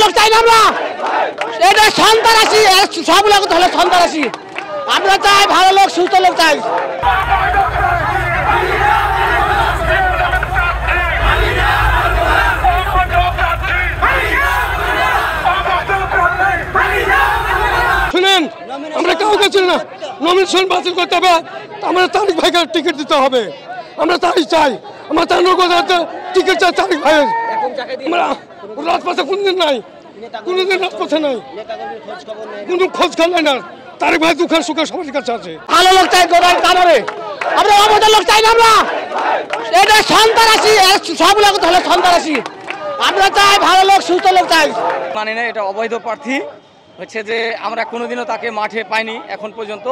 লোক চাই না আমরা, এটা সন্ত্রাসী, সব লোক হলো সন্ত্রাসী। আমরা চাই ভালো লোক, সুস্থ লোক চাই। শুনেন, আমরা কাউকে চিনি না, নমিনেশন বাতিল করতে হবে, আমরা তারিক ভাইকে টিকিট দিতে হবে। আমরা তাই চাই, আমরা টিকিট চাই তারিক ভাইয়ের। আমরা রাজপথে কোনদিন নাই, কোনদিন রাজপথে নাই, কোনো খোঁজ খবর নাই না। তারিক ভাই দুঃখের সুখের সবার কাছে আছে। ভালো লোক চাই, গোদার কারণে আমরা আমাদের লোক চাই না আমরা, এটা সন্ত্রাসী, সব লোক হলো সন্ত্রাসী। আমরা চাই ভালো লোক, সুস্থ লোক চাই। মানে না, এটা অবৈধ প্রার্থী হচ্ছে যে আমরা কোনোদিনও তাকে মাঠে পাইনি এখন পর্যন্ত।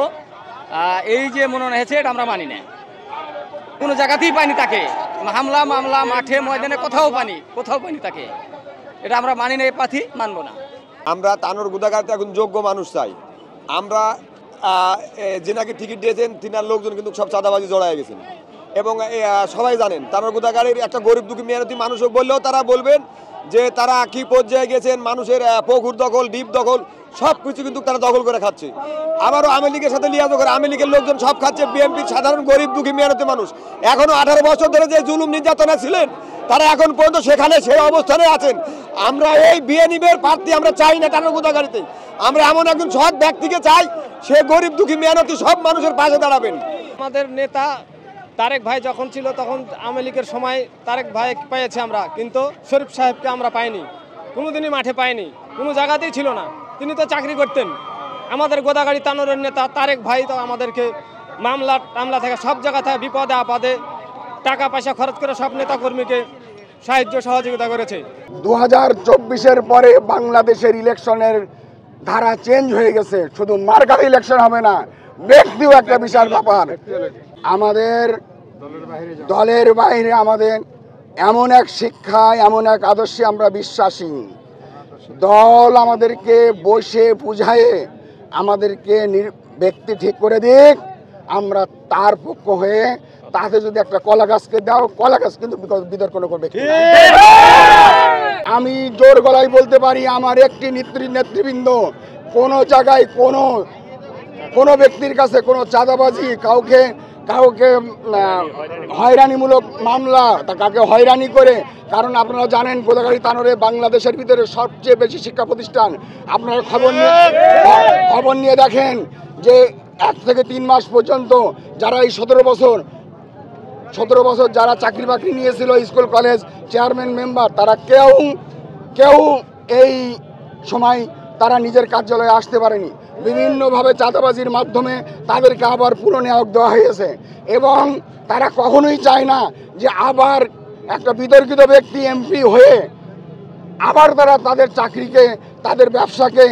এই যে মনোনয়ন হয়েছে এটা আমরা মানি না, কোনো জায়গাতেই পাইনি তাকে। মামলা মাঠে ময়দানে কোথাও পাইনি তাকে। এটা আমরা মানি না, এই প্রার্থী মানব না। আমরা তানোর গুদাগাড়িতে এখন যোগ্য মানুষ চাই। আমরা যিনাকে টিকিট দিয়েছেন তিনার লোকজন কিন্তু সব চাঁদাবাজি জড়ায় গেছেন এবং সবাই জানেন তানোর গুদাগাড়ির একটা গরিব দুঃখী মেহনতি মানুষ বললেও তারা বলবেন যে তারা কি পর্যায়ে গেছেন, মানুষের পুকুর দখল, ডিপ দখল সব কিছু কিন্তু তারা দখল করে খাচ্ছে। আবারও আওয়ামী লীগের সাথে লিয়াজ করে আওয়ামী লীগের লোকজন সব খাচ্ছে। বিএনপির সাধারণ গরিব দুঃখী মেহনতি মানুষ এখনো 18 বছর ধরে যে জুলুম নির্যাতনে ছিলেন তারা এখন পর্যন্ত সেখানে সেই অবস্থানে আছেন। আমরা এই বিএনপির প্রার্থী আমরা চাই না তানোর গুদাগাড়িতে। আমরা এমন একজন সৎ ব্যক্তিকে চাই, সে গরিব দুঃখী মেহনতি সব মানুষের পাশে দাঁড়াবেন। আমাদের নেতা তারেক ভাই যখন ছিল তখন আওয়ামী লীগের সময় তারেক ভাই পেয়েছি আমরা, কিন্তু শরীফ সাহেবকে আমরা পাইনি, কোনোদিনই মাঠে পাইনি, কোনো জায়গাতেই ছিল না। তিনি তো চাকরি করতেন। আমাদের গোদাগাড়ি তানোরের নেতা তারেক ভাই তো আমাদেরকে মামলা থেকে সব জায়গা থেকে বিপদে আপদে টাকা পয়সা খরচ করে সব নেতাকর্মীকে সাহায্য সহযোগিতা করেছে। 2024-এর পরে বাংলাদেশের ইলেকশনের ধারা চেঞ্জ হয়ে গেছে। শুধু মার্কার ইলেকশন হবে না, ব্যক্তিও একটা বিশাল ব্যাপার। আমাদের দলের বাইরে আমাদের এমন এক শিক্ষায়, এমন এক আদর্শে আমরা বিশ্বাসী। দল আমাদেরকে বসে বুঝায়ে আমাদেরকে ব্যক্তি ঠিক করে দিক, আমরা তার পক্ষ হয়ে তাতে যদি একটা কলা গাছকে দাও, কলা গাছ কিন্তু বিতর্ক করবে। আমি জোর গলায় বলতে পারি, আমার একটি নেতৃবৃন্দ কোনো জায়গায় কোনো ব্যক্তির কাছে কোনো চাঁদাবাজি, কাউকে হয়রানিমূলক মামলা, কাউকে হয়রানি করে। কারণ আপনারা জানেন গোদাগাড়ি তানোরে বাংলাদেশের ভিতরে সবচেয়ে বেশি শিক্ষা প্রতিষ্ঠান। আপনারা খবর নিয়ে দেখেন যে 1 থেকে 3 মাস পর্যন্ত যারা এই 17 বছর যারা চাকরি বাকরি নিয়েছিল, স্কুল কলেজ চেয়ারম্যান মেম্বার, তারা কেউ এই সময় তারা নিজের কার্যালয়ে আসতে পারেনি। বিভিন্নভাবে চাঁদাবাজির মাধ্যমে তাদেরকে আবার পুনঃনিয়োগ দেওয়া হয়েছে এবং তারা কখনোই চায় না যে আবার একটা বিতর্কিত ব্যক্তি এমপি হয়ে আবার তারা তাদের চাকরিকে, তাদের ব্যবসাকে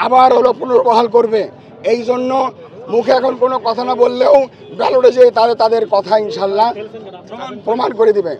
আবার হলো পুনর্বহাল করবে। এই জন্য মুখে এখন কোনো কথা না বললেও ব্যালটে যেয়ে তাদের কথা ইনশাল্লাহ প্রমাণ করে দিবে।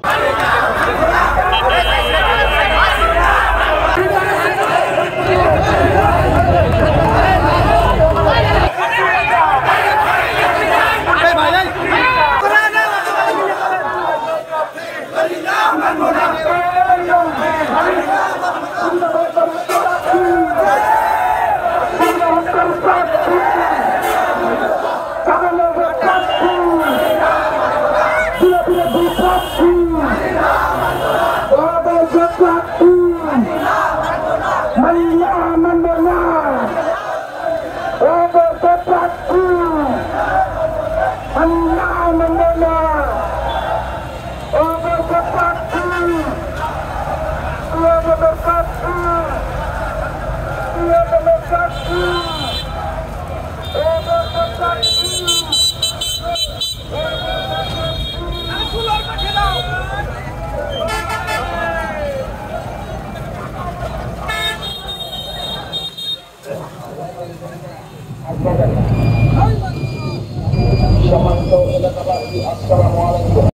সম্মানিত এলাকাবাসী, আসসালামু আলাইকুম।